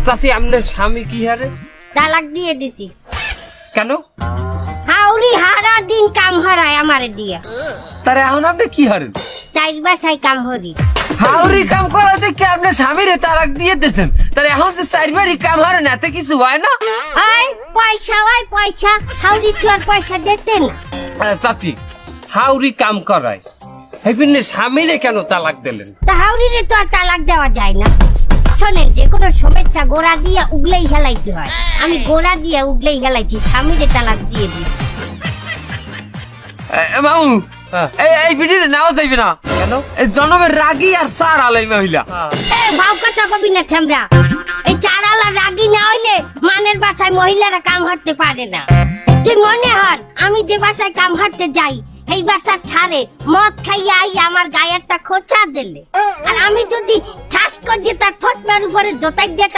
চাচি আপনার স্বামী কি হারে? তালাক দিয়ে দিছি। কেন? হাউরি হারা দিন কাম হারায় আমারে দিয়া। তারে এখন আপনি কি হারেন? চাইর বাসায় কাম হরি। হাউরি কাম করাতে কি আপনার স্বামীরে তালাক দিয়ে দিয়েছেন? তারে এখন যে চারবারই কাম হারেন এতে কিছু হয় না? পয়সা হয় পয়সা, হাউরি তো আর পয়সা দিতেন। চাচি হাউরি কাম করায় হেপিনের স্বামীরে কেন তালাক দিলেন? তা হাউরিরে তো আর তালাক দেওয়া যায় না। শোনেন, যে কোনো সমস্যা গোড়া দিয়ে উগলেই হেলাইতে হয়। আমি গোড়া দিয়ে উগলেই হেলাইছি, স্বামীরে তালাক দিয়ে দিই। মামু এই ভিডিও নাও যাইবে না কেন? এই জনমের রাগী আর সার আলাই মহিলা। ভাব কথা কবি না ছামরা। এই চারালা রাগি না হইলে মানের বাসায় মহিলারা কাম হাঁটতে পারে না। তুই মনে হন আমি যে বাসায় কাম হাঁটতে যাই এই বাসা ছাড়ে মদ খাইয়া আই আমার গায়ে একটা খোঁচা দিলে, আর আমি যদি ঠাস করে তার ঠোঁটের উপরে জোতাই দিয়ে